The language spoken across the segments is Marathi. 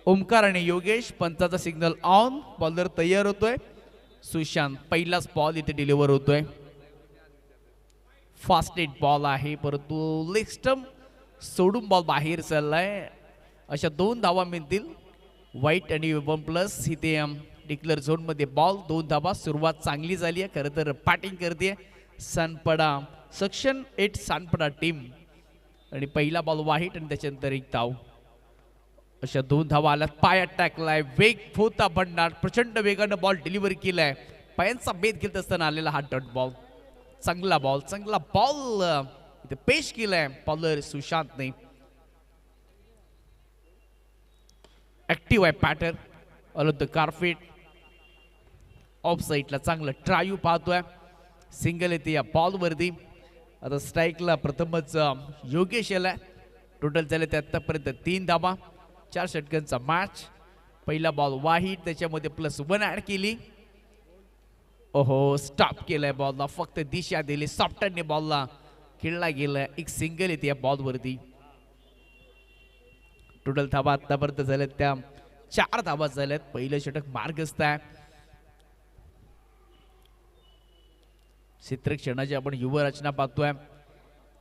ओमकार आणि योगेश पंचाचा सिग्नल ऑन. बॉलर तयार होतोय. सुशांत पहिलाच बॉल इथे डिलिव्हर होतोय. फास्ट हिट बॉल आहे परंतु लेग स्टंप सोडून बॉल बाहेर चाललाय. अशा 2 धावा मिळतील. वाईट आणि 1+ इथे डिक्लेअर झोन मध्ये बॉल 2 धावा. सुरुवात चांगली झाली आहे. खरं तर बॅटिंग करते सानपडा सेक्शन 8 सानपडा टीम आणि पहिला बॉल वाईट आणि त्याच्यानंतर 1 धाव. अशा 2 धावा आल्यात. पायात टाकलाय वेग होता भंडार. प्रचंड वेगानं बॉल डिलिव्हरी केलाय. पायांचा बेद घेत असताना आलेला हा डॉट बॉल. चांगला बॉल इथे पेश केलाय बॉलर सुशांतने. ऍक्टिव्ह आहे pattern all of the carpet. Of साईडला चांगलं ट्रायू पाहतोय. सिंगल येते या बॉल वरती. आता स्ट्राईकला प्रथमच योगेश आलाय. टोटल झाले ते आतापर्यंत 3 धावा. 4 षटकांचा मॅच. पहिला बॉल वाईट त्याच्यामध्ये +1 ऍड केली. ओहो स्टॉप केलाय बॉलला. फक्त दिशा दिली. सॉफ्टने बॉलला खेळला गेलाय. एक सिंगल येते या बॉल वरती. टोटल धावा आतापर्यंत झाल्यात त्या 4 धावा झाल्यात. पहिलं षटक मार्गस्थ आहे. क्षेत्ररक्षणाची आपण युवरचना पाहतोय.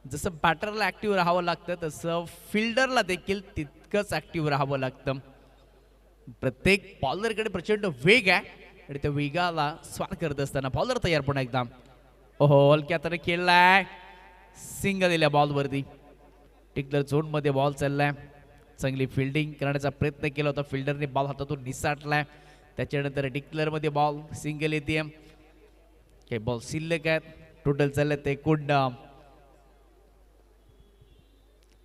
जसं बॅटरला ऍक्टिव्ह राहावं लागतं तसं फिल्डरला देखील तितकंच ऍक्टिव्ह राहावं लागतं. प्रत्येक बॉलरकडे प्रचंड वेग आहे आणि त्या वेगाला स्वार करत असताना बॉलर तयार. पण एकदा ओहो हलक्यात खेळलाय. सिंगल दिल्या बॉलवरती. डिक्लेअर झोन मध्ये बॉल चाललाय. चांगली फिल्डिंग करण्याचा प्रयत्न केला होता. फिल्डरने बॉल हातातून निसटलाय. त्याच्यानंतर डिक्लेअर मध्ये बॉल सिंगल येते. काही बॉल शिल्लक आहेत. टोटल चालले ते एकूण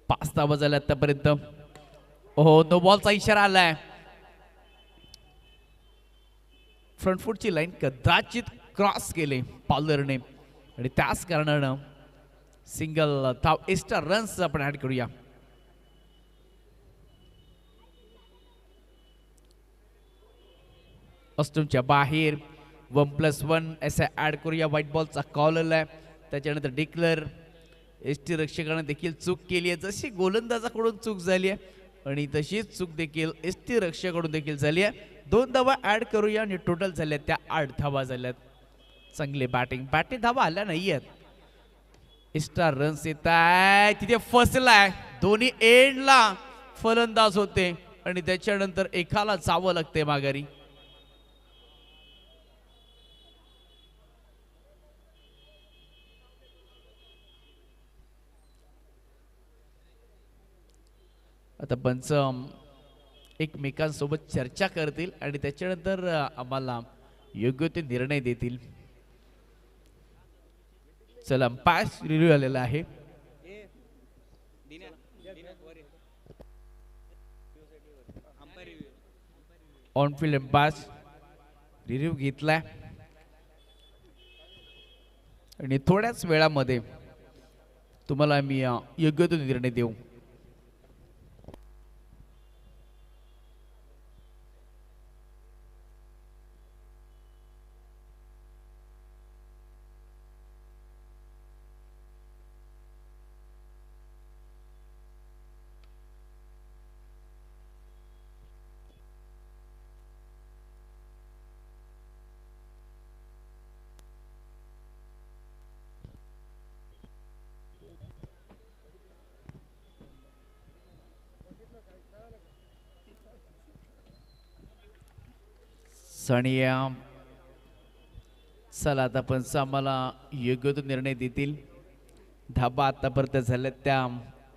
5 धावा झाल्या आतापर्यंत. ओहो नो बॉलचा इशारा आलाय. फ्रंट फूटची लाईन कदाचित क्रॉस केले बॉलरने आणि त्याच कारणानं सिंगल धाव एक्स्ट्रा रन्स आपण ऍड करूया. ऑस्ट्रेलियाच्या बाहेर 1+1 असं ऍड करूया. व्हाईट बॉलचा कॉल आलाय. त्याच्यानंतर डिक्लेअर एसटी रक्षकाने देखील चूक केली आहे. जशी गोलंदाजाकडून चूक झाली आहे आणि तशीच चूक देखील एसटी रक्षकाकडून देखील झाली आहे. 2 धावा ऍड करूया आणि टोटल झाल्या त्या 8 धावा झाल्यात. चांगले बॅटिंग धावा आल्या नाही आहेत. एक्स्ट्रा रन्स येत आहे. तिथे फसलाय. दोन्ही एंडला फलंदाज होते आणि त्याच्यानंतर एकाला जावं लागते माघारी. आता पंच एकमेकांसोबत चर्चा करतील आणि त्याच्यानंतर आम्हाला योग्य ते निर्णय देतील. चला पास रिव्ह्यू आलेला आहे. ऑन फील्ड एम्पायर रिव्ह्यू घेतलाय आणि थोड्याच वेळामध्ये तुम्हाला मी योग्य तो निर्णय देऊ. सणिया चला आता पण आम्हाला योग्य तो निर्णय देतील. धाबा आतापर्यंत झाल्यात त्या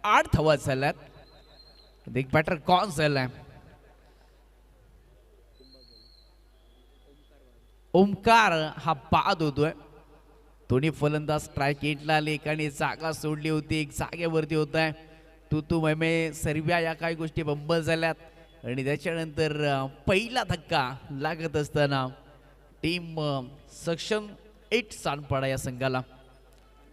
8 धावा झाल्यात. एक बॅटर कॉन झालाय. ओमकार हा बाद होतोय. दोन्ही फलंदाज स्ट्राईक एटला आले. एकाने जागा सोडली होती. एक जागेवरती होत आहे. तू मैमे सर्व्या या काही गोष्टी बंबल झाल्यात आणि त्याच्यानंतर पहिला धक्का लागत असताना टीम सेक्शन 8 सानपाडा या संघाला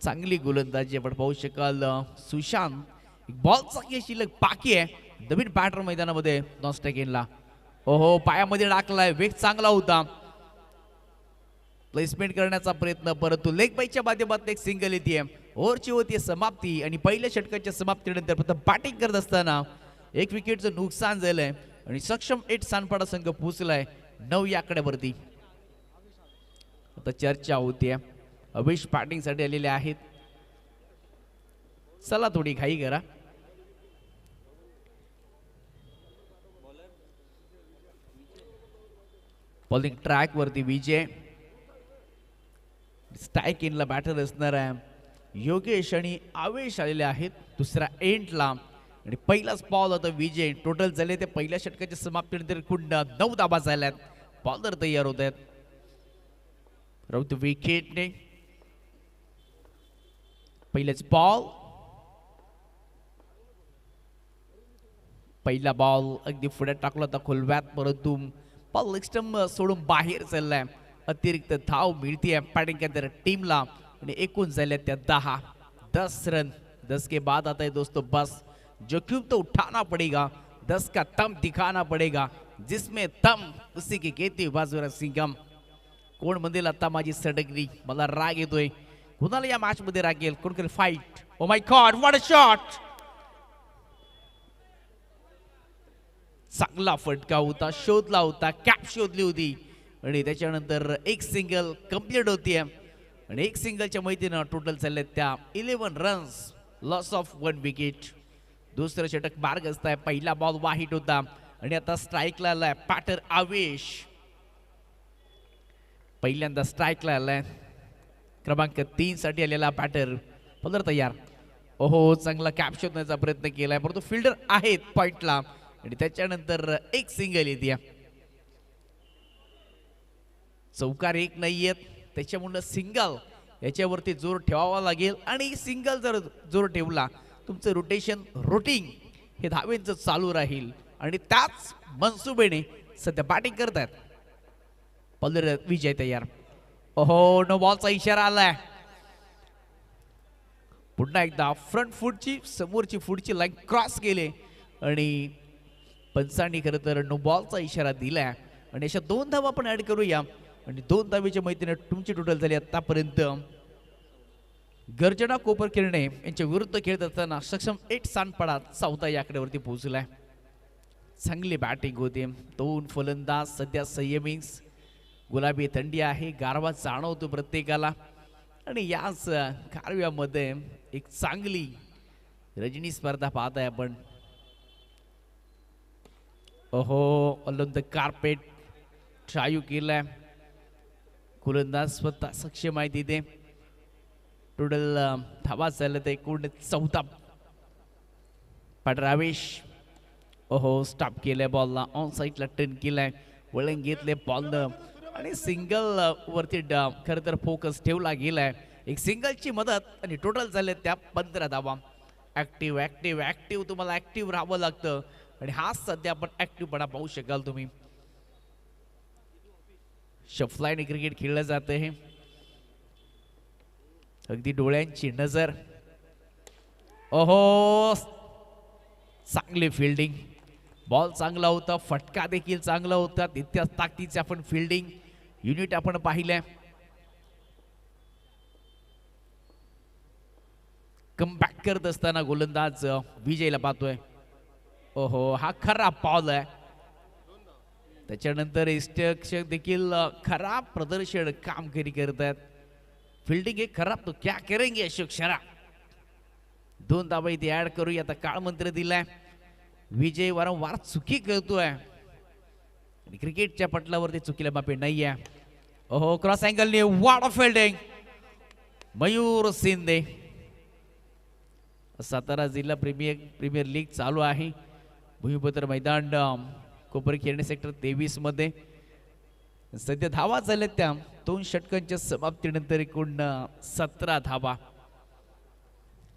चांगली गोलंदाजी आपण पाहू शकाल. सुशांत बॉलचा शिल्लक बाकी आहे. नवीन बॅटर मैदानामध्ये नॉस्टेकेनला. ओहो पायामध्ये टाकलाय. वेग चांगला होता. प्लेसमेंट करण्याचा प्रयत्न परंतु लेग बाईच्या माध्यमातून एक सिंगल येते. ओव्हरची होती समाप्ती आणि पहिल्या षटकाच्या समाप्तीनंतर प्रथम बॅटिंग करत असताना 1 विकेटचं नुकसान झालंय आणि सक्षम 8 सानपाडा संघ पोहोचलाय 9 या आकड्यावरती. आता चर्चा होते अवेश बॅटिंग साठी आलेले आहेत. चला थोडी घाई करा. बॉलिंग ट्रॅक वरती विजय. स्ट्राईक इनला बॅटर असणार आहे योगेश आणि आवेश आलेले आहेत दुसऱ्या एंडला. आणि पहिलाच बॉल होता विजय. टोटल झाले ते पहिल्या षटकाच्या समाप्तीनंतर एकूण 9 धाबा झाल्यात. बॉलर तयार होत आहेत. राऊत विकेटने पहिलेच बॉल. पहिला बॉल अगदी पुढे टाकला होता खोलव्यात परंतु बॉल लेग स्टंप सोडून बाहेर चाललाय. अतिरिक्त धाव मिळते बॅटिंग करणाऱ्या टीमला. आणि एकूण झाले त्या 10 रन. 10 के बाद आता है दोस्तों बस. जोखिम तो उठाना पड़ेगा. 10 का दम दिखाना पड़ेगा. जिसमें दम उसी की कहती बाजूला सिंगम. कोण म्हणेल आता माझी सडकली मला राग येतोय. कुणाला या मॅच मध्ये राग येईल. कोण करेल fight. O my God what a shot. चांगला फटका होता. शोधला होता. कॅप शोधली होती. आणि त्याच्यानंतर एक सिंगल कंप्लीट होतीये. आणि एक सिंगलच्या मैत्रीनं टोटल चालले त्या 11 रन्स. Loss of 1 wicket. दुसरं षटक मार्ग असताय. पहिला बॉल वाईट होता. आणि आता स्ट्राईकला आलाय बॅटर आवेश. पहिल्यांदा स्ट्राईकला आलाय क्रमांक 3 साठी आलेला बॅटर. बॉलर तयार. ओहो चांगला कॅप शोधण्याचा प्रयत्न केलाय परंतु फिल्डर आहेत पॉइंटला. आणि त्याच्यानंतर एक सिंगल येते. चौकार एक नाहीयेत त्याच्यामुळे सिंगल याच्यावरती जोर ठेवावा लागेल. आणि सिंगल जर जोर ठेवला तुमचं रोटेशन रोटिंग हे धावेंचं चालू राहील. आणि त्याच मनसुबेने सध्या बॅटिंग करतात. बॉलर विजय तयार. ओहो नो बॉलचा इशारा आलाय. पुन्हा एकदा फ्रंट फूटची समोरची फूटची लाईन क्रॉस केले. आणि पंचांनी खरं तर नो बॉलचा इशारा दिलाय. आणि अशा 2 धावा आपण ऍड करूया. आणि 2 धावेच्या मैत्रीने तुमची टोटल झाली आतापर्यंत. गर्जना कोपर किरणे यांच्या विरुद्ध खेळत असताना सक्षम 8 सानपाडा 4 या आकड्यावरती पोहोचलाय. चांगली बॅटिंग होते. 2 फलंदाज सध्या संयमी. गुलाबी थंडी आहे. गारवा जाणवतो प्रत्येकाला. आणि याच गारव्यामध्ये एक चांगली रजनी स्पर्धा पाहताय आपण. ओहो ऑन द कार्पेट ट्रायू केलाय. गोलंदाज स्वतः सक्षम आहे तिथे. टोटल धावा झाले तर एकूण 14. आवेश. ओहो स्टॉप केलाय बॉलला. ऑन साईडला टर्न केलाय. वळण घेतले बॉल आणि सिंगल वरती खरं तर फोकस ठेवला गेलाय. एक सिंगलची मदत आणि टोटल झाले त्या 15 धावा. ऍक्टिव्ह ऍक्टिव्ह ऍक्टिव्ह तुम्हाला ऍक्टिव्ह राहावं लागतं. आणि हा सध्या आपण ऍक्टिव्हपणा पाहू शकाल तुम्ही. शफलाईन क्रिकेट खेळलं जात आहे. अगदी डोळ्यांची नजर. ओहो चांगली फिल्डिंग. बॉल चांगला होता. फटका देखील चांगला होता. तितक्याच ताकदीचे आपण फिल्डिंग युनिट आपण पाहिलंय. कमबॅक करत असताना गोलंदाज विजयला पाहतोय. ओहो हा खराब बॉल आहे. त्याच्यानंतर यष्टीरक्षक देखील खराब प्रदर्शन कामगिरी करतात. फिल्डिंग एक खराब तो क्या करेंगे अशोक शरा. 2 धावा इथे ऍड करूया. आता काळ मंत्र दिलाय. विजय वारंवार चुकी करतोय. क्रिकेटच्या पटलावरती चुकीला माफी नाही आहे. ओहो क्रॉस अँगलने वाड ऑफ फिल्डिंग. मयूर शिंदे. सातारा जिल्हा प्रीमियर लीग चालू आहे. भूमिपुत्र मैदान कोपरखिरणे सेक्टर 23 मध्ये. सध्या धावा झाल्या त्या 2 षटकांच्या समाप्तीनंतर एकूण 17 धावा.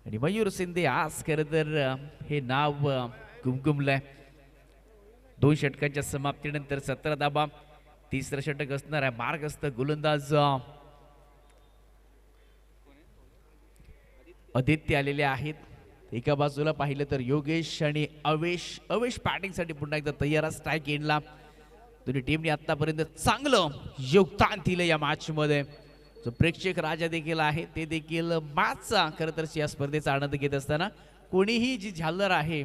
आणि मयूर शिंदे आज खरं तर हे नाव गुमगुमलंय. 2 षटकांच्या समाप्तीनंतर 17 धावा. 3रं षटक असणार आहे. मार्गस्थ गोलंदाज आदित्य आलेले आहेत. एका बाजूला पाहिलं तर योगेश आणि अवेश बॅटिंग साठी पुन्हा एकदा तयार. स्ट्राईक एंडला दोन्ही टीमने आतापर्यंत चांगलं योगदान दिलं या मॅच मध्ये. जो प्रेक्षक राजा देखील आहे ते देखील मॅचचा खरं तर या स्पर्धेचा आनंद घेत असताना कोणीही जी झालर आहे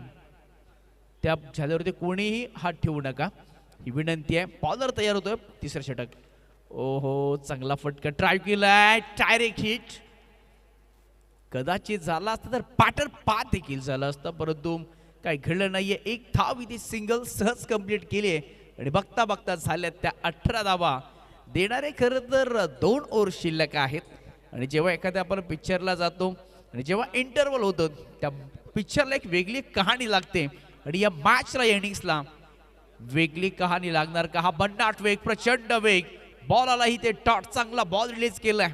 त्या झाल्यावरती कोणीही हात ठेवू नका ही विनंती आहे. बॉलर तयार होतोय. तिसरं षटक. ओहो चांगला फटका ट्राय केलाय. Direct hit. कदाचित झाला असतं तर पाटर पात देखील झालं असतं परंतु काही घडलं नाहीये. एक धाव इथे सिंगल सहज कंप्लीट केली आहे आणि बघता बघता झाल्यात त्या 18 धावा देणारे खरं तर 2 ओव्हर शिल्लक आहेत. आणि जेव्हा एखाद्या आपण पिक्चरला जातो आणि जेव्हा इंटरव्हल होतं त्या पिक्चरला एक वेगळी कहाणी लागते आणि या मॅचला इनिंग्सला वेगळी कहाणी लागणार का. हा भन्नाट वेग प्रचंड वेग बॉल आला इथे डॉट चांगला बॉल रिलीज केलाय.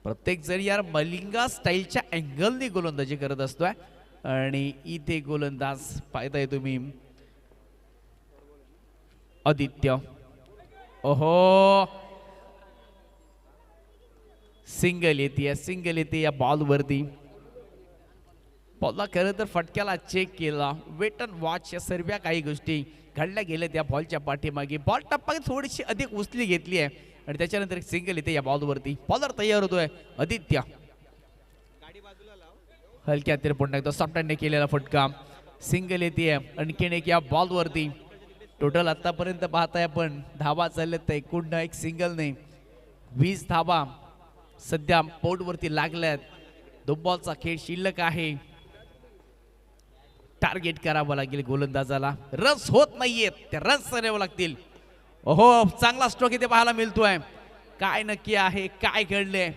प्रत्येक जण यार मलिंगा स्टाईलच्या अँगलने गोलंदाजी करत असतोय आणि इथे गोलंदाज पाहताय तुम्ही आदित्य. ओहो सिंगल येते या बॉल वरती. बॉलला खरं तर फटक्याला चेक केला. वेट अँड वॉच या सर्व काही गोष्टी घडल्या गेल्या त्या बॉलच्या पाठीमागे. बॉल टप्पा थोडीशी अधिक उचली घेतली आहे आणि त्याच्यानंतर एक सिंगल येते या बॉल वरती. बॉलर तयार होतोय आदित्य. हलक्या तीर पुन्हा एकदा सॉफ्टने केलेला फटका. सिंगल येते आणखीन एक या बॉल वरती. टोटल आतापर्यंत पाहताय आपण धावा चालल्यात तर एकूण एक सिंगल नाही 20 धावा सध्या बोर्ड वरती लागल्यात. 2 बॉलचा खेळ शिल्लक आहे. टार्गेट करावं लागेल गोलंदाजाला. रन्स होत नाहीयेत त्या रन्स करावे लागतील. ओहो चांगला स्ट्रोक इथे पाहायला मिळतोय. काय नक्की आहे काय घडले.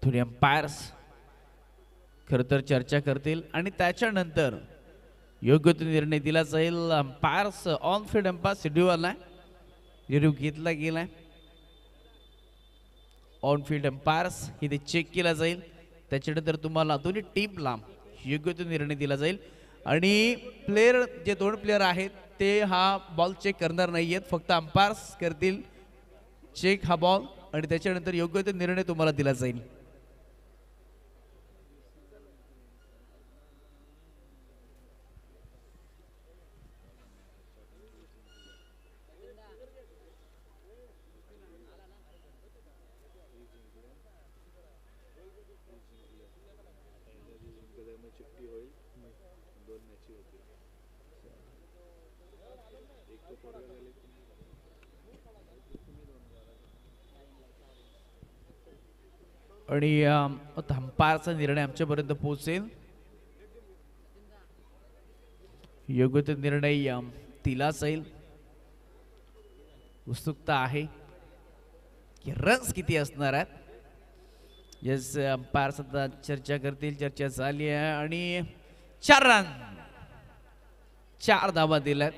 थोडी अंपायर्स खरं तर चर्चा करतील आणि त्याच्यानंतर योग्य तो निर्णय दिला जाईल. अंपायर्स ऑन फील्ड अंपायर शेड्यूलला रिव्ह्यू घेतला गेलाय. ऑन फील्ड अंपायर्स इथे चेक केला जाईल. त्याच्यानंतर तुम्हाला दोन्ही टीमला योग्य तो निर्णय दिला जाईल आणि प्लेयर जे 2 प्लेयर आहेत ते हा बॉल चेक करणार नाहीयेत. फक्त अंपायर्स करतील चेक हा बॉल आणि त्याच्यानंतर योग्य तो निर्णय तुम्हाला दिला जाईल. आणि अंपायरचा निर्णय आमच्यापर्यंत पोहोचेल. योग्य तो निर्णय दिला जाईल. उत्सुकता आहे की रन्स किती असणार आहेत. यस अंपायर सुद्धा चर्चा करतील. चर्चा झाली आहे आणि 4 रन 4 धावा दिल्यात.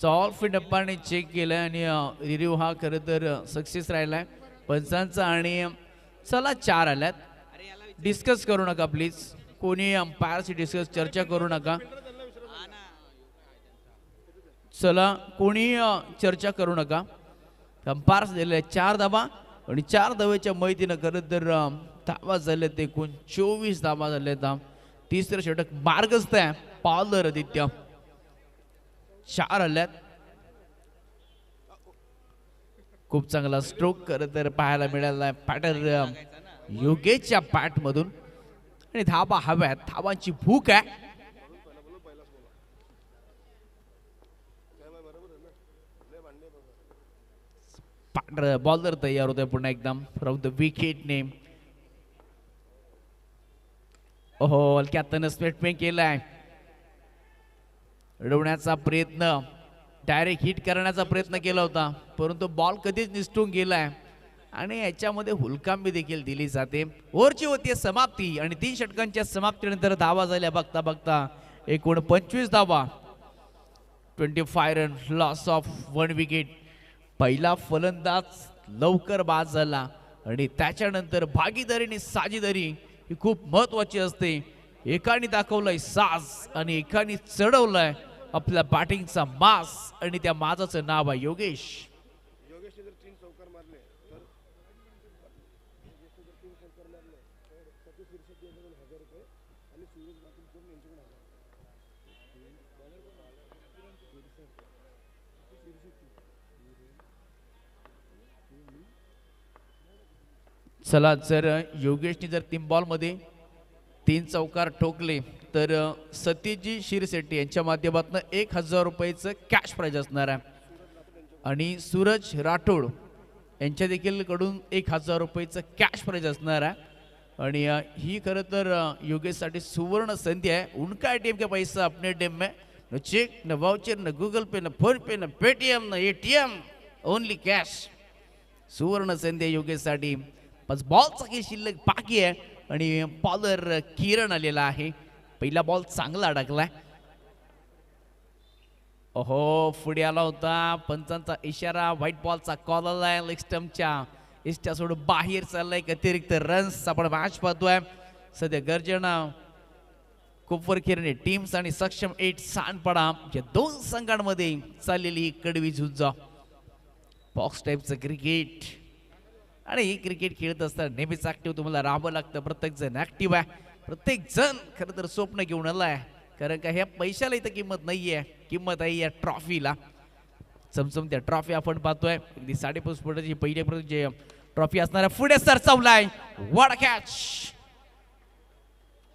ऑल फील्ड अंपायरने चेक केलंय आणि रिव्ह्यू हा खरं तर सक्सेस राहिलाय पंचांचा. आणि चला 4 आल्यात. डिस्कस करू नका प्लीज. कोणी अंपायरशी डिस्कस चर्चा करू नका. चला कोणी चर्चा करू नका. अंपायर्स दिले 4 धावा आणि 4 धावेच्या मैतीनं खरं तर धावा झाले ते 24 धावा झाले. तिसरं षटक मार्गस्थ आहे. बॉलर आदित्य 4 आल्यात. खूप चांगला स्ट्रोक खरं तर पाहायला मिळाला आहे पॅटर योगेशच्या बॅट मधून आणि धावा हव्यात. धावांची भूक आहे. बॉलर तयार होतोय पुन्हा एकदम फ्रॉम द विकेट नेम. ओहो हलक्यातनं स्टेटमेंट केलाय. अडवण्याचा प्रयत्न डायरेक्ट हिट करण्याचा प्रयत्न केला होता परंतु बॉल कधीच निसटून गेलाय आणि याच्यामध्ये हुलकांबी देखील दिली जाते. ओव्हरची होती समाप्ती आणि 3 षटकांच्या समाप्तीनंतर धावा झाल्या बघता बघता एकूण 25 धावा. 25 रन लॉस ऑफ 1 विकेट. पहिला फलंदाज लवकर बाद झाला आणि त्याच्यानंतर भागीदारी आणि साझेदारी ही खूप महत्वाची असते. एकाने दाखवलंय साज आणि एकाने चढवलंय आपल्या बॅटिंगचा मास आणि त्या माजाचं नाव आहे योगेश. चला जर योगेशने जर 3 बॉलमध्ये 3 चौकार ठोकले तर सतीजी शिरसेट्टी यांच्या माध्यमातून 1000 रुपयाचं कॅश प्राइज असणार आहे आणि सूरज राठोड यांच्या देखील कडून 1000 रुपयाचं कॅश प्राइज असणार आहे आणि ही खरं तर योगेशसाठी सुवर्ण संधी आहे. उनका एटीएम के पैसा अपने एटीएम में, न चेक न वाउचर न गूगल पे न फोन पे न पेटीएम न एटीएम, ओनली कॅश. सुवर्ण संधी आहे योगेशसाठी. बस बॉलचा काही शिल्लक बाकी आहे आणि बॉलर किरण आलेला आहे. पहिला बॉल चांगला अडकलाय. ओहो पुढे आला होता, पंचांचा इशारा, व्हाईट बॉलचा कॉल आलाय. लेग स्टंपच्या इष्टा सोडून बाहेर चाललाय. अतिरिक्त रन्स आपण मॅच पाहतोय सध्या. गर्जना कुपर किरणे टीम्स आणि सक्षम 8 सांडपाडा या 2 संघांमध्ये चाललेली कडवी झुंज. बॉक्स टाईपचं क्रिकेट आणि ही क्रिकेट खेळत असताना नेहमीच ऍक्टिव्ह तुम्हाला राहावं लागतं. प्रत्येक जण ऍक्टिव्ह आहे. प्रत्येक जण खरं तर स्वप्न घेऊन आलाय, कारण का ह्या पैशाला इथं किंमत नाहीये. किंमत आहे या ट्रॉफीला. चमचम त्या ट्रॉफी आपण पाहतोय. अगदी 5.5 फुटाची पहिली जे ट्रॉफी असणार आहे. पुढे सरसावलाय. What catch.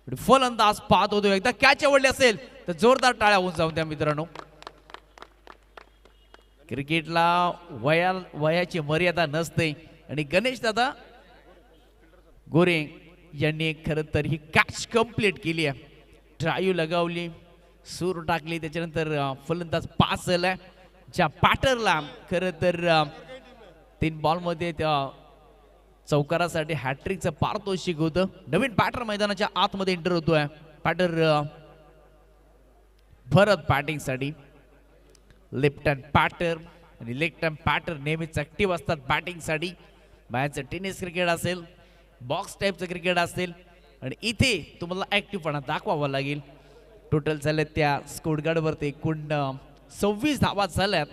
फलंदाज पाहत होतो. एकदा कॅच आवडली असेल तर जोरदार टाळ्या होऊन जाऊन द्या मित्रांनो. क्रिकेटला वयाची मर्यादा नसते आणि गणेश दादा गोरे यांनी खरं तर ही कॅच कंप्लीट केली आहे. ड्राईव्ह लगावली, सूर टाकली, त्याच्यानंतर फलंदाज पास झालाय. ज्या बॅटरला खरं तर 3 बॉलमध्ये त्या चौकारासाठी हॅट्रिकचं पारितोषिक होतं. नवीन बॅटर मैदानाच्या आतमध्ये एंटर होतोय. बॅटर भरत बॅटिंगसाठी. लेफ्ट हँड बॅटर आणि लेफ्ट हँड बॅटर नेहमीच ऍक्टिव्ह असतात बॅटिंगसाठी. बाहेरचं टेनिस क्रिकेट असेल, बॉक्स टाईपचं क्रिकेट असेल आणि इथे तुम्हाला ऍक्टिव्हपणा दाखवावा लागेल. टोटल झाल्यात त्या स्कोरगार्डवरती एकूण 26 धावा झाल्यात.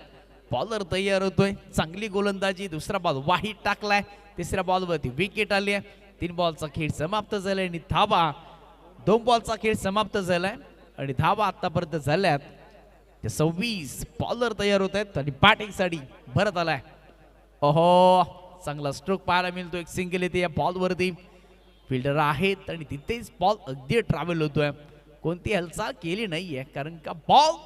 बॉलर तयार होतोय. चांगली गोलंदाजी. दुसरा बॉल वाईट टाकलाय. तिसऱ्या बॉलवरती विकेट आली आहे. 3 बॉलचा खेळ समाप्त झालाय आणि धावा 2 बॉलचा खेळ समाप्त झालाय आणि धावा आतापर्यंत झाल्यात ते 26. बॉलर तयार होत आहेत आणि बॅटिंगसाठी भरत आलाय. ओहो चांगला स्ट्रोक पाहायला मिळतो. एक सिंगल येते या बॉलवरती. फिल्डर आहेत आणि तिथेच बॉल अगदी ट्रॅव्हल होतोय. कोणती हालचाल केली नाहीये कारण का बॉल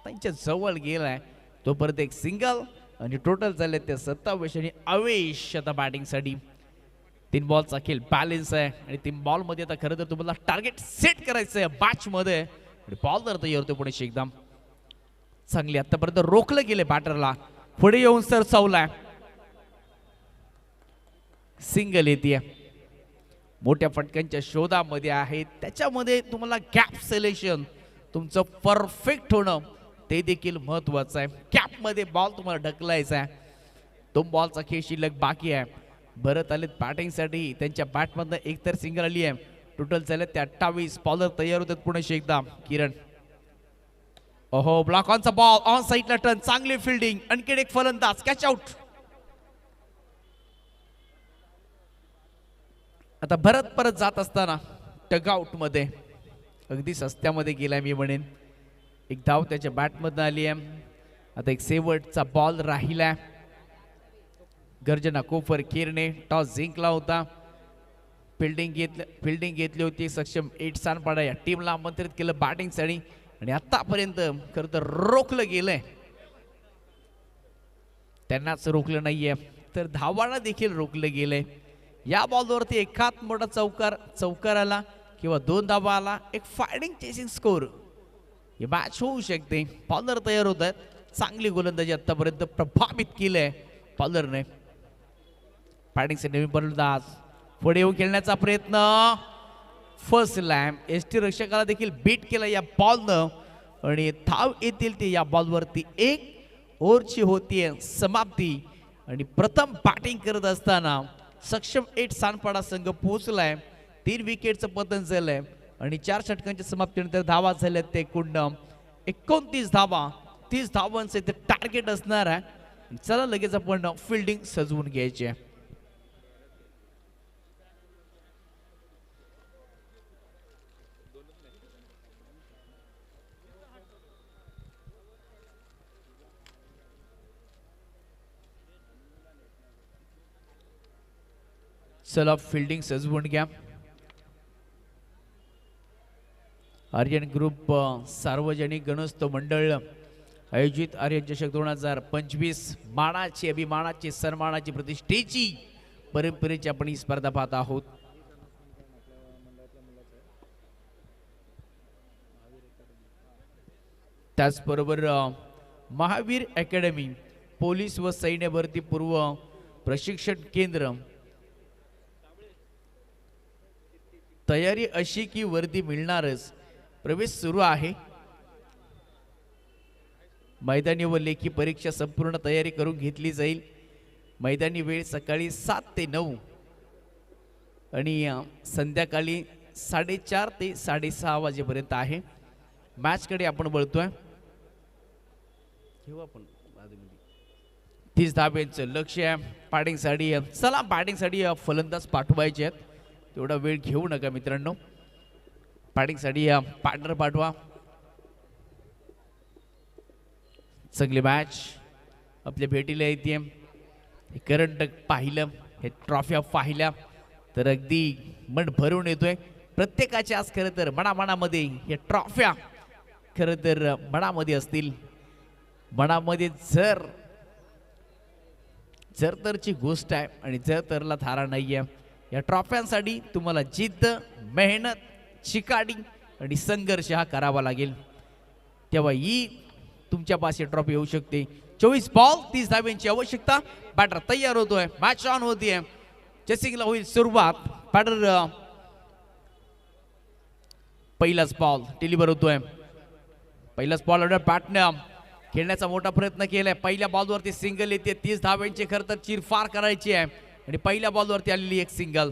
त्यांच्या जवळ गेलाय. तोपर्यंत एक सिंगल आणि टोटल झाले ते 27 आणि आवेश आता बॅटिंगसाठी. 3 बॉलचा खेळ बॅलन्स आहे आणि 3 बॉलमध्ये आता खरं तर तुम्हाला टार्गेट सेट करायचं आहे बॅच मध्ये. बॉलर तयार होतो पुढे एकदम चांगली. आतापर्यंत रोखलं गेले बॅटरला. पुढे येऊन सरसावलाय. सिंगल येते. मोठ्या फटक्यांच्या शोधामध्ये आहे. त्याच्यामध्ये तुम्हाला गॅप सिलेक्शन तुमचं परफेक्ट होणं ते देखील महत्वाचं आहे. कॅप मध्ये बॉल तुम्हाला ढकलायचा आहे. 2 बॉलचा खेळ शिल्लक बाकी आहे. भरत आलेत बॅटिंगसाठी. त्यांच्या बॅटमधनं एकतर सिंगल आली आहे. टोटल झाले ते 28. बॉलर तयार होतात पुणे एकदा. किरण ओहो ब्लॉक ऑनचा बॉल ऑन साईडला टर्न. चांगली फिल्डिंग. आणखी एक फलंदाज कॅच आउट. आता भरत परत जात असताना टगआउट मध्ये अगदी सस्त्यामध्ये गेलाय मी म्हणेन. एक धाव त्याच्या बॅटमधनं आली आहे. आता एक शेवटचा बॉल राहिलाय. गर्जना कोफर किरणे टॉस जिंकला होता. फिल्डिंग घेतली होती. सक्षम 8 सांडपाडा या टीमला आमंत्रित केलं बॅटिंगसाठी आणि आतापर्यंत खरं तर रोखलं गेलंय. त्यांनाच रोखलं नाहीये तर धावांना देखील रोखलं गेलंय. या बॉलवरती एखाद मोठा चौकार आला किंवा 2 धावा आला, एक फायडिंग चेसिंग स्कोर ही मॅच होऊ शकते. बॉलर तयार होत आहेत. चांगली गोलंदाजी आतापर्यंत प्रभावित केलंय बॉलरने. फायडिंगचे नवीन फलंदाज पुढे येऊन खेळण्याचा प्रयत्न. फर्स्ट लॅम्प एसटी रक्षकाला देखील बीट केला या बॉलनं आणि धाव येतील ते या बॉलवरती. 1 ओव्हरची होतीये समाप्ती आणि प्रथम बॅटिंग करत असताना सक्षम 8 सांडपाडा संघ पोहोचलाय. 3 विकेटचं पतन झालंय आणि 4 षटकांच्या समाप्तीनंतर धावा झाल्यात ते एकूण 29 धावा. 30 धावांचे ते टार्गेट असणार आहे. चला लगेच आपण फिल्डिंग सजवून घ्यायची आहे. चला फिल्डिंग सजवून घ्या. आर्यन ग्रुप सार्वजनिक गणोत्सव मंडळ आयोजित आर्यन चषक 2025 मानाची अभिमानाची सन्मानाची प्रतिष्ठेची परंपरेची आपण ही स्पर्धा पाहत आहोत. त्याचबरोबर महावीर अकॅडमी पोलीस व सैन्य भरती पूर्व प्रशिक्षण केंद्र तयारी अशी की वर्दी मिळणारच. प्रवेश सुरू आहे. मैदानी व लेखी परीक्षा संपूर्ण तयारी करून घेतली जाईल. मैदानी वेळ सकाळी 7 ते 9 आणि संध्याकाळी 4:30 ते 6:30 वाजेपर्यंत आहे. मॅच कडे आपण वळतोय. घेऊ आपण 30 धाब्यांचं लक्ष आहे. बॅटिंगसाठी चला बॅटिंगसाठी फलंदाज पाठवायचे आहेत. तेवढा वेळ घेऊ नका मित्रांनो. बॅटिंगसाठी पार्टनर पाठवा. चांगली मॅच आपल्या भेटीला येते. करंट पाहिलं, हे ट्रॉफ्या पाहिल्या तर अगदी मन भरून येतोय. प्रत्येकाच्या आज खरं तर मनामध्ये हे ट्रॉफ्या खरं तर मनामध्ये असतील. मनामध्ये जर तरची गोष्ट आहे आणि जर तरला थारा नाहीये. या ट्रॉफ्यांसाठी तुम्हाला जिद्द, मेहनत, चिकाटी आणि संघर्ष हा करावा लागेल. तेव्हा ही तुमच्या पास ट्रॉफी येऊ शकते. 24 बॉल 30 धाब्यांची आवश्यकता. बॅटर तयार होतोय. मॅच ऑन होतीये. चेसिंगला होईल सुरुवात. बॅटर पहिलाच बॉल डिलिव्हर होतोय. पहिलाच बॉल बॅटने खेळण्याचा मोठा प्रयत्न केलाय. पहिल्या बॉलवरती सिंगल येते. 30 धाब्यांची खरं तर चिरफार करायची आहे आणि पहिल्या बॉलवरती आलेली एक सिंगल.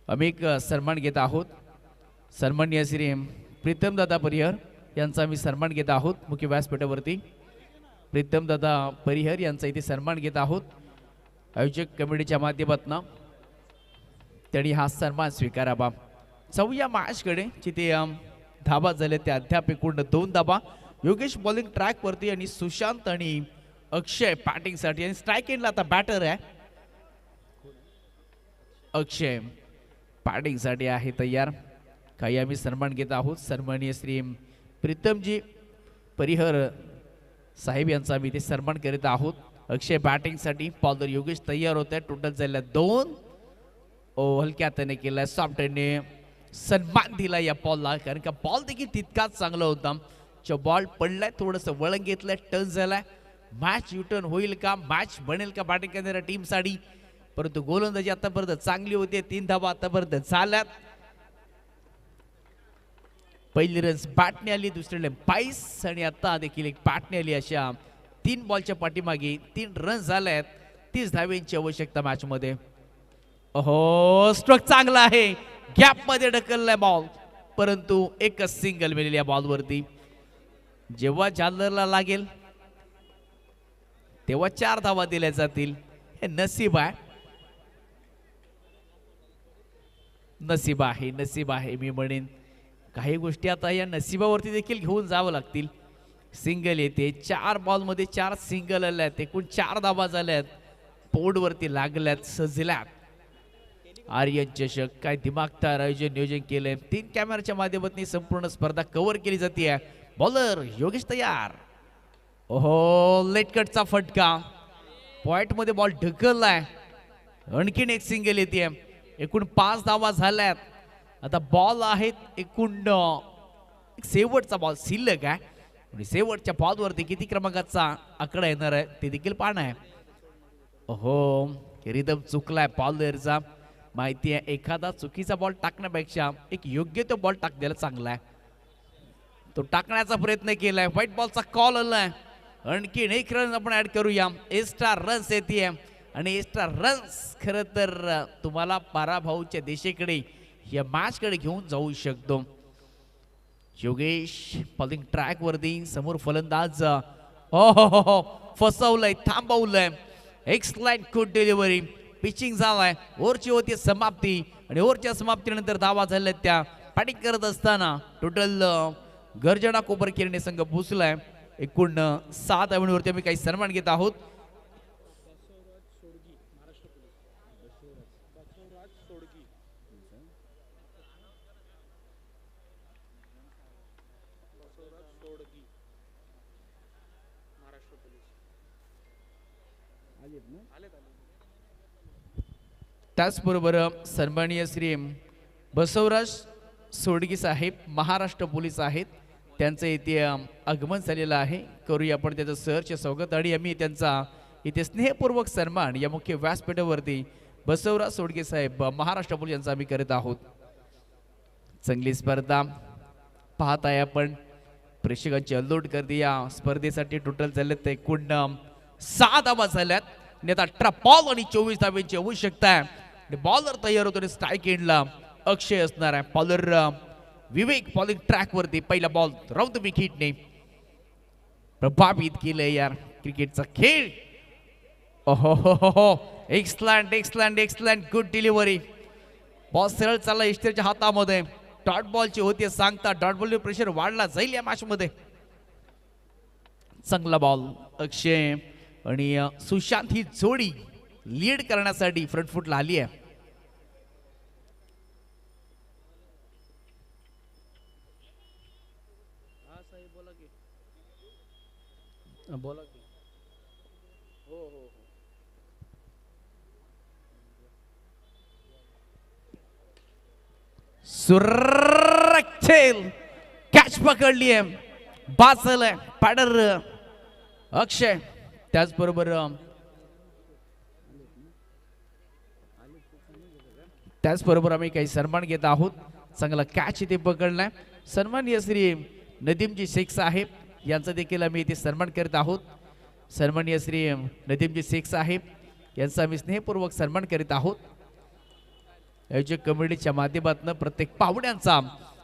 आम्ही एक सन्मान घेत आहोत. सन्माननीय श्री प्रीतम दादा परिहर यांचा आम्ही सन्मान घेत आहोत. मुख्य व्यासपीठावरती प्रीतम दादा परिहर यांचा इथे सन्मान घेत आहोत. आयोजक कमिटीच्या माध्यमातून त्यांनी हा सन्मान स्वीकारावा. 4व्या मॅचकडे जिथे धाबा झाले ते अद्याप एकूण 2 धाबा. योगेश बॉलिंग ट्रॅक वरती आणि सुशांत आणि अक्षय बॅटिंग साठी आणि स्ट्राइक एंडला आता बॅटर आहे. अक्षय बॅटिंग साठी आहे तयार. काही आम्ही सन्मान घेत आहोत. सन्माननीय श्री प्रीतमजी परिहर साहेब यांचा आम्ही इथे सन्मान करीत आहोत. अक्षय बॅटिंग साठी. बॉलर योगेश तयार होत आहे. टोटल झाल्या 2. हलक्या हाताने केलाय. सॉफ्टने सन्मान दिला या बॉलला कारण का बॉल देखील तितकाच चांगला होता. जो बॉल पडलाय थोडस वळण घेतलंय. टर्न झालाय. मॅच युटर्न होईल का? मॅच बनेल का बॅटिंग करणाऱ्या टीम साठी? परंतु गोलंदाजी आतापर्यंत चांगली होती. 3 धाबा आतापर्यंत झाल्यात. पहिली रन्स बॅटने आली. दुसरीला पाईस आणि आता देखील एक बॅटने आली. अशा 3 बॉलच्या पाठीमागे 3 रन्स झाल्यात. 30 धाब्यांची आवश्यकता मॅच मध्ये. ओहो स्ट्रोक चांगला आहे. गॅप मध्ये ढकललाय बॉल परंतु एकच सिंगल मिळेल या बॉलवरती. जेव्हा जालरला लागेल तेव्हा 4 धावा दिल्या जातील. हे नसीब आहे. नसीब आहे मी म्हणेन. काही गोष्टी आता या नशिबावरती देखील घेऊन जावं लागतील. सिंगल येते. 4 बॉल मध्ये 4 सिंगल आल्यात. एकूण 4 धावा झाल्यात. बोर्डवरती लागल्यात, सजल्यात. आर्यन चषक काय दिमागदार आयोजन नियोजन केलंय. 3 कॅमेराच्या माध्यमातून संपूर्ण स्पर्धा कव्हर केली जाते. बॉलर योगेश तयार. ओहो लेट कटचा फटका. पॉइंट मध्ये बॉल ढकललाय. आणखीन एक सिंगल येते. एकूण 5 धावा झाल्यात. आता बॉल आहेत एकूण शेवटचा बॉल शिल्लक आहे आणि शेवटच्या बॉलवरती किती क्रमांकाचा आकडा येणार आहे ते देखील पाहणं आहे. ओहो रिदम चुकलाय बॉलरचा. माहिती आहे एखादा चुकीचा बॉल टाकण्यापेक्षा एक योग्य तो बॉल टाकलेला चांगला आहे. तो टाकण्याचा प्रयत्न केलाय. व्हाईट बॉलचा कॉल आलाय. आणखीन 1 रन आपण ऍड करूया. एक्स्ट्रा रन्स येते आणि एक्स्ट्रा रन्स खरं तर तुम्हाला पराभवाच्या दिशेकडे या मॅच कडे घेऊन जाऊ शकतो. योगेश बॉलिंग ट्रॅक वरती. समोर फलंदाज हो फसवलंय, थांबवलंय. Excellent good delivery. पिचिंग झालाय. ओव्हरची होती समाप्ती आणि ओव्हरच्या समाप्तीनंतर धावा झाल्या. त्या बॅटिंग करत असताना टोटल गर्जना कोपर किरणे संघ पोहोचलाय. एकूण 7 धावांवरती आम्ही काही सन्मान घेत आहोत. त्याचबरोबर सन्माननीय श्री बसवराज सोडगी साहेब महाराष्ट्र पोलीस आहेत, त्यांचं इथे आगमन झालेलं आहे. करूया आपण त्याचं सहर्ष स्वागत आणि आम्ही त्यांचा इथे स्नेहपूर्वक सन्मान या मुख्य व्यासपीठावरती बसवराज सोडगे साहेब महाराष्ट्र पोलीस यांचा आम्ही करत आहोत. चांगली स्पर्धा पाहत आहे आपण. प्रेक्षकांची अल्लोट गर्दी या स्पर्धेसाठी टोटल झालेत एकूण 6 धावा झाल्यात. नेता 18 बॉल आणि 24 धावांची आवश्यकता आहे. बॉलर तयार होतो. स्ट्राईक एंडला अक्षय असणार आहे. बॉलर विवेक बॉलिंग ट्रॅक वरती पहिला बॉल राऊंड विकेटने प्रभावित केलंय यार क्रिकेटचा खेळ. ओहो हो हो हो, excellent excellent excellent, good delivery. Ball सरळ चालला इष्टरच्या हातामध्ये. डॉट बॉलची होती सांगता डॉट बॉल प्रेशर वाढला जाईल या मॅच मध्ये. चांगला बॉल अक्षय आणि सुशांत ही जोडी लीड करण्यासाठी फ्रंट फुटला आली आहे. बोला की हो हो हो. सुरक्षेल कॅच पकडली आहे. बासल आहे पॅडर अक्षय. त्याचबरोबर आम्ही काही सन्मान घेत आहोत. चांगला कॅच इथे पकडलाय. सन्माननीय श्री नदीमजी शेख साहेब यांचा देखील आम्ही इथे सन्मान करत आहोत. सन्माननीय श्री नदीमजी शेख साहेब यांचा आम्ही स्नेहपूर्वक सन्मान करीत आहोत. आयोजक कमिटीच्या माध्यमातून प्रत्येक पाहुण्यांचा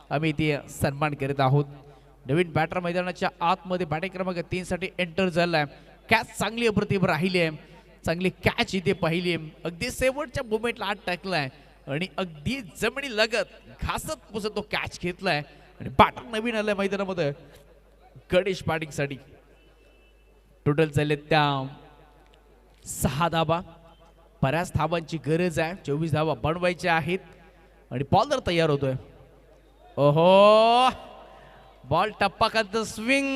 आम्ही इथे सन्मान करीत आहोत. नवीन बॅटर मैदानाच्या आतमध्ये बॅटिंग क्रमांक 3 साठी एंटर झालाय. कॅच चांगली अप्रतिम राहिली आहे. चांगली कॅच इथे पाहिली. अगदी शेवटच्या मोमेंटला आत टाकलाय आणि अगदी जमिनी लगत घासत पुसत तो कॅच घेतलाय. आणि बॅटर नवीन आलाय मैदानामध्ये गणेश बॅटिंग साठी. टोटल झाले त्या 6 धावा. बऱ्याच धावांची गरज आहे. 24 धावा बनवायच्या आहेत आणि बॉलर तयार होतोय. ओहो, बॉल टप्पाकांत स्विंग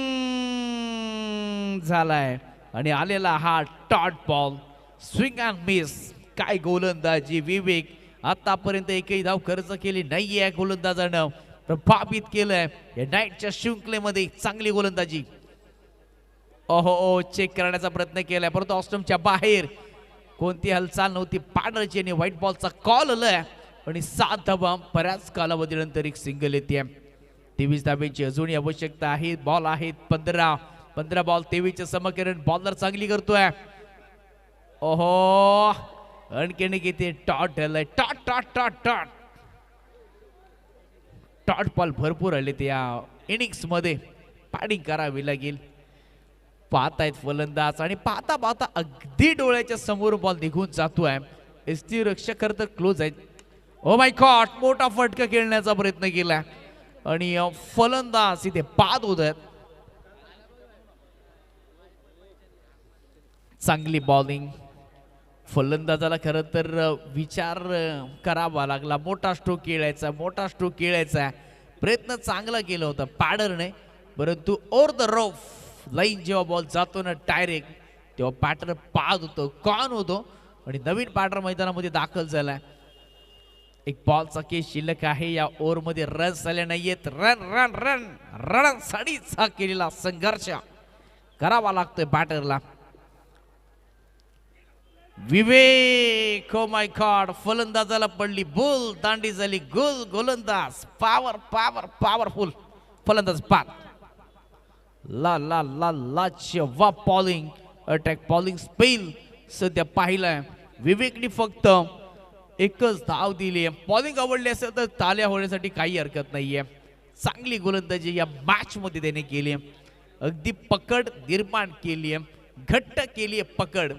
झालाय आणि आलेला हा dot ball. Swing and miss. काय गोलंदाजी विवेक. आतापर्यंत एकही धाव खर्च केली नाहीये गोलंदाजानं. प्रभावित केलंय या नाईटच्या शृंखलेमध्ये. चांगली गोलंदाजी. ओहो, चेक करण्याचा प्रयत्न केलाय परंतु ऑस्ट्रमच्या बाहेर. कोणती हालचाल नव्हती पाडरची आणि व्हाईट बॉलचा कॉल आलाय आणि 7 धावा बऱ्याच कालावधीनंतर एक सिंगल येते. 23 धाब्यांची अजूनही आवश्यकता आहे. बॉल आहेत 15 बॉल 23 समकरण. बॉलर चांगली करतोय. ओहो, आणखीन किती टॉट आलाय. टॉट टॉट टॉट टॉट टॉट बॉल भरपूर आले त्या इनिंग्स मध्ये. बॅटिंग करावी लागेल. पाहतायत फलंदाज आणि पाहता पाहता अगदी डोळ्याच्या समोर बॉल निघून जातोय. एसटी रक्षक खरं तर क्लोज आहेत. ओ माय गॉड, मोठा फटका खेळण्याचा प्रयत्न केला आणि फलंदाज इथे बाद होत आहेत. चांगली बॉलिंग. फलंदाजाला खरं तर विचार करावा लागला. मोठा स्ट्रोक खेळायचा प्रयत्न चांगला केला होता पॅडरने, परंतु ओव्हर द रफ लाईन जेव्हा बॉल जातो ना डायरेक्ट तेव्हा बॅटर बाद होतो, कॉन होतो आणि नवीन बॅटर मैदानामध्ये दाखल झालाय. एक बॉलचा केस शिल्लक आहे. या ओव्हर मध्ये रन झाले नाहीयेत. रन साडीच हा केलेला संघर्ष करावा लागतोय बॅटरला. विवेक, ओ माय गॉड, फलंदाजाला पडली बुल. दांडी झाली गुल. गोलंदाज पॉवरफुल. फलंदाज बाद. ला ला ला ला वा बॉलिंग अटॅक बॉलिंग स्पेल सध्या पाहिलाय. विवेकने फक्त एकच धाव दिली. बॉलिंग आवडली असेल तर ताल्या होण्यासाठी काही हरकत नाहीये. चांगली गोलंदाजी या मॅच मध्ये त्याने केली. अगदी पकड निर्माण केली, घट्ट केली पकड.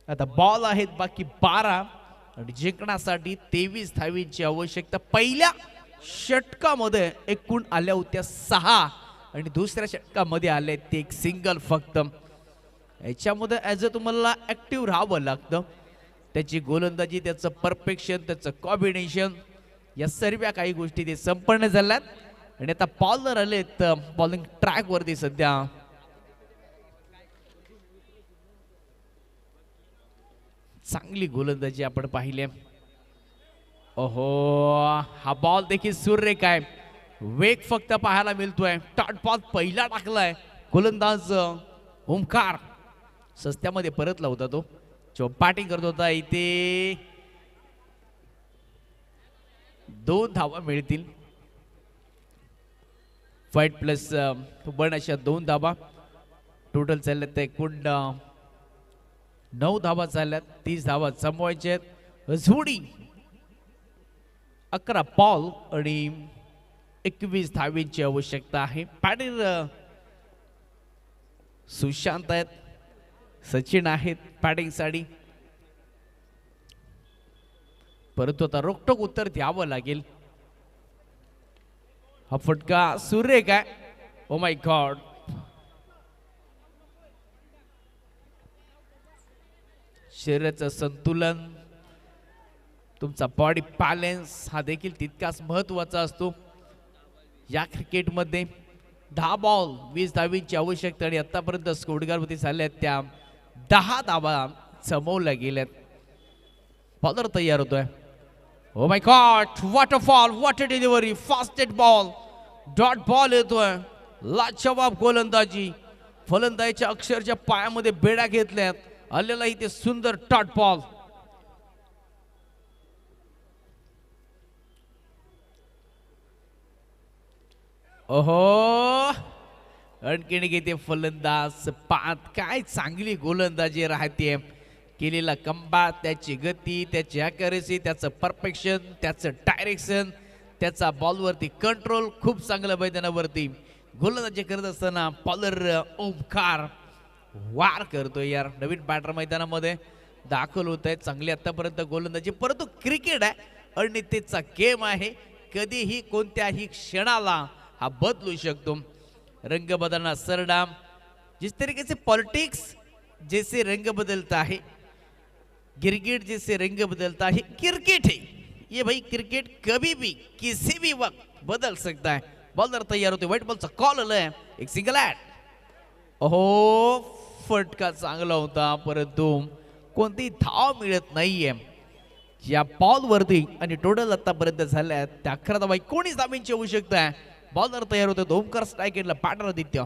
आता बॉल आहेत बाकी 12 आणि जिंकण्यासाठी 23 धावींची आवश्यकता. पहिल्या षटकामध्ये एकूण आल्या होत्या 6 आणि दुसऱ्या षटकामध्ये आले ते एक सिंगल फक्त. याच्यामध्ये ॲज अ तुम्हाला ॲक्टिव्ह राहावं लागतं. त्याची गोलंदाजी, त्याचं परफेक्शन, त्याचं कॉम्बिनेशन, या सर्व काही गोष्टी ते संपन्न झाल्यात. आणि आता बॉलर आलेत बॉलिंग ट्रॅक वरती सध्या. चांगली गोलंदाजी आपण पाहिली. ओहो, हा बॉल देखील सुरेख आहे. वेग फक्त पाहायला मिळतोय. डॉट बॉल पहिला टाकलाय गोलंदाज ओमकार. सस्त्यामध्ये परतला होता तो, जो बॅटिंग करत होता. इथे 2 धावा मिळतील. 5 प्लस 1 अशा 2 धावा टोटल चालल्यात. ते एकूण 9 धावा झाल्यात. 30 धावा जमवायच्या आहेत. जोडी 11 बॉल आणि 21 धावेची आवश्यकता आहे. बॅटर सुशांत आहेत, सचिन आहेत बॅटिंग साठी. परंतु आता रोखठोक उत्तर द्यावं लागेल. हा फटका सुरेख आहे. ओ माय गॉड, शरीराचं संतुलन, तुमचा बॉडी बॅलन्स हा देखील तितकाच महत्वाचा असतो या क्रिकेटमध्ये. 10 बॉल 20 धावींची आवश्यकता आणि आतापर्यंत स्कोरगारवरती झाल्यात त्या 10 धावा जमवल्या गेल्यात. बॉलर तयार होतोय. Oh my God, what a fall, what a delivery, fastest ball, dot ball येतोय. लाजवाब गोलंदाजी, फलंदाजीच्या अक्षरच्या पायामध्ये बेड्या घेतल्यात. आलेला इथे सुंदर डॉट बॉल. ओहो, आणखीन किती फलंदाज पाहत. काय चांगली गोलंदाजी राहते. केलेला कंबा, त्याची गती, त्याची ॲक्युरेसी, त्याचं परफेक्शन, त्याचं डायरेक्शन, त्याचा बॉलवरती कंट्रोल खूप चांगलं मैदानावरती गोलंदाजी करत असताना बॉलर ओमकार वार करतोय यार. नवीन बॅटर मैदानामध्ये दाखल होत आहे. चांगली आतापर्यंत गोलंदाजी, परंतु क्रिकेट आहे आणि त्याचा गेम आहे. कधीही कोणत्याही क्षणाला हा बदलू शकतो. रंग बदलना सरडाम. जिस तरीके से पॉलिटिक्स जैसे रंग बदलता है, क्रिकेट जैसे रंग बदलता है, क्रिकेट है ये भाई. क्रिकेट कभी भी किसी भी वक्त बदल सकता है. बॉलर तैयार होते. व्हाईट बॉलचा कॉल आलाय. एक सिंगल ॲट. ओहो, फटका चांगला होता परंतु कोणती धाव मिळत नाहीये या बॉलवरती. आणि टोटल आतापर्यंत झाल्या त्या 11 धावा 19 धावांची आवश्यकता आहे. बॉलर तयार होते. ओमकार स्ट्राईक एंडला बॅटर आदित्य.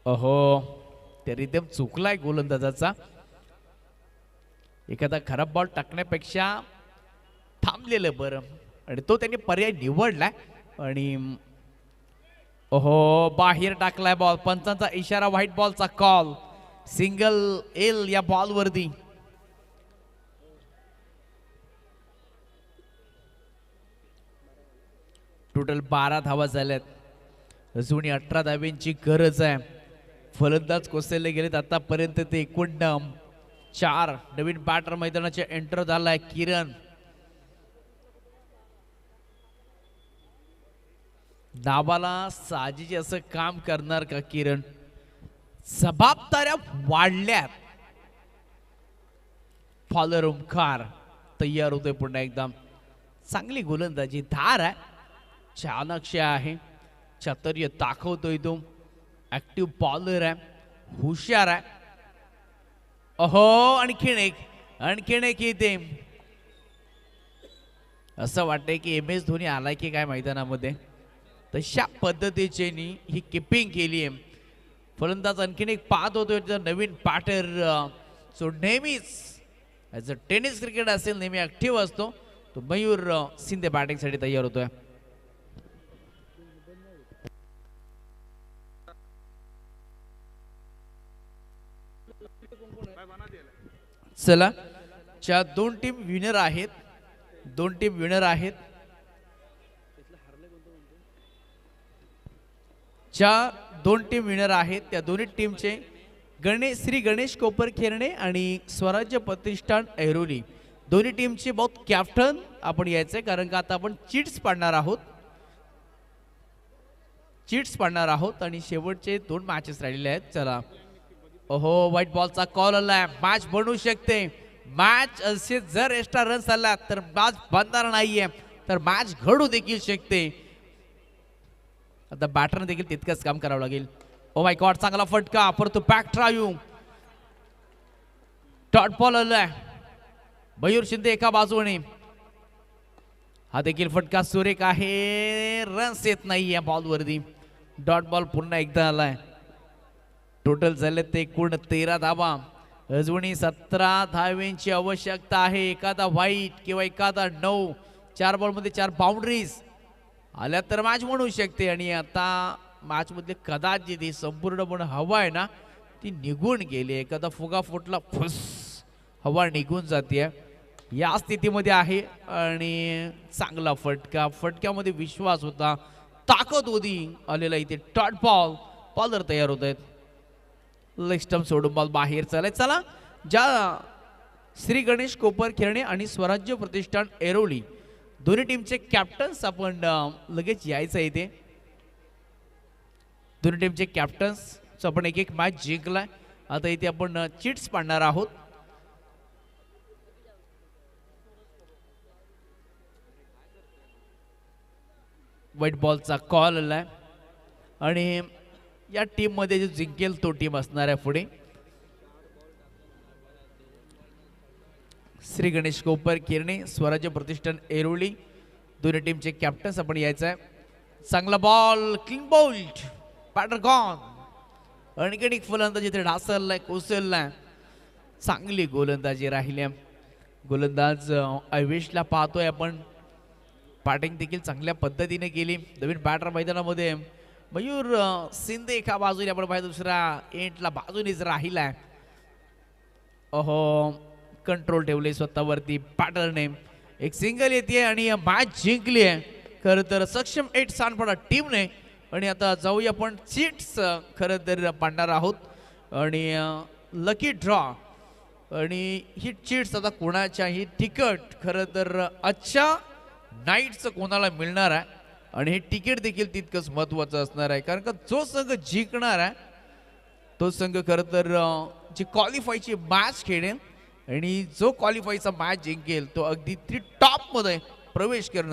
ओहो, ते रिदम चुकलाय गोलंदाजाचा. एखादा खराब बॉल टाकण्यापेक्षा थांबलेलं बरं आणि तो त्यांनी पर्याय निवडलाय. आणि ओहो, बाहेर टाकलाय बॉल. पंचांचा इशारा, व्हाईट बॉलचा कॉल. सिंगल एल या बॉलवरती. टोटल 12 धावा झाल्यात. अजूनही 18 धाव्यांची गरज आहे. फलंदाज कोसळले गेलेत आतापर्यंत ते एकूण 4. नवीन बॅटर मैदानाचे एंटर झालाय किरण. डाबाला साजेचे असं काम करणार का किरण? जबाबदाऱ्या वाढल्यात. फॉलर ओमकार तयार होतोय पुन्हा एकदा. चांगली गोलंदाजी, धार आहे, चाणक्य आहे, चातुर्य दाखवतोय तो. ऍक्टिव्ह बॉलर आहे, हुशार आहे. अहो, आणखीन एक येते. असं वाटतंय की एम एस धोनी आलाय की काय मैदानामध्ये. तशा पद्धतीचे ही किपिंग केली आहे. फलंदाज आणखीन एक पाहत होतो नवीन बॅटर. सो नेहमीच ॲज अ टेनिस क्रिकेट असेल नेहमी ऍक्टिव्ह असतो तो मयूर शिंदे बॅटिंगसाठी तयार होतोय. चला, च्या 2 टीम विनर आहेत. 2 टीम विनर आहेत. च्या 2 टीम विनर आहेत. त्या दोन्ही टीमचे श्री गणेश कोपर खेरणे आणि स्वराज्य प्रतिष्ठान ऐरोली दोन्ही टीमचे बहुत कॅप्टन आपण यायचंय, कारण का आता आपण चिट्स पाडणार आहोत आणि शेवटचे 2 मॅचेस राहिलेले आहेत. चला, ओहो, व्हाईट बॉलचा कॉल आलाय. मॅच बनू शकते. मॅच असे जर एक्स्ट्रा रन्स आला तर मॅच बनणार नाहीये, तर मॅच घडू देखील शकते. आता बॅटरने देखील तितकंच काम करावं लागेल. ओ माय गॉड, चांगला फटका, परंतु बॅक ट्रायू. डॉट बॉल आलाय. मयूर शिंदे एका बाजूने. हा देखील फटका सुरेख आहे. रन्स येत नाही या बॉलवरती. डॉट बॉल पुन्हा एकदा आलाय. टोटल झाले ते एकूण 13 धावा. अजूनही 17 धावांची आवश्यकता आहे. एखादा व्हाईट किंवा एखादा 9, 4 बॉलमध्ये 4 बाउंड्रीज आल्या तर मॅच म्हणू शकते. आणि आता मॅच मधले कदाचित ही संपूर्णपणे हवा आहे ना, ती निघून गेली. एखादा फुगा फुटला, फुस, हवा निघून जाते. या स्थितीमध्ये आहे. आणि चांगला फटका, फटक्यामध्ये विश्वास होता, ताकद होती. आलेला इथे डॉट बॉल. बॉलर तयार होत आहेत. लेग स्टंप सोडून बॉल बाहेर चालाय. चला, ज्या श्री गणेश कोपर खेळणे आणि स्वराज्य प्रतिष्ठान ऐरोली दोन्ही टीमचे कॅप्टन्स आपण लगेच यायचं इथे. दोन्ही टीमचे कॅप्टन्स आपण एक मॅच जिंकलाय. आता इथे आपण चिट्स पाडणार आहोत. व्हाईट बॉलचा कॉल आलाय आणि या टीम मध्ये जो जिंकेल तो टीम असणार आहे पुढे. श्री गणेश कोपर किरणे, स्वराज्य प्रतिष्ठान ऐरोली दोन्ही टीमचे कॅप्टन्स आपण यायचं आहे. चांगला ball, clean bowled, batter gone. अणगणिक फलंदाजी इथे ढासळलाय, कोसळलाय. चांगली गोलंदाजी राहिली. गोलंदाज अवेशला पाहतोय आपण. बॅटिंग देखील चांगल्या पद्धतीने केली. नवीन बॅटर मैदानामध्ये मयूर शिंदे एका बाजूने आपण पाहिजे, दुसरा एंडला बाजूनेच राहिलाय. ओहो, कंट्रोल ठेवले स्वतःवरती बॅटरने. एक सिंगल येते आणि मॅच जिंकली आहे. खरं तर सक्षम 8 स्थानपडा टीमने. आणि आता जाऊया आपण चिट्स खरं तर पाडणार आहोत आणि लकी ड्रॉ. आणि ही चिट्स आता कोणाच्याही तिकट खरं तर आजच्या नाईटचं कोणाला मिळणार आहे. आणि हे तिकीट देखील तितकंच महत्वाचं असणार आहे, कारण का जो संघ जिंकणार आहे तो संघ खरं तर जी क्वालिफायची मॅच खेळेल आणि जो क्वालिफायचा मॅच जिंकेल तो अगदी टॉप मध्ये प्रवेश करणार.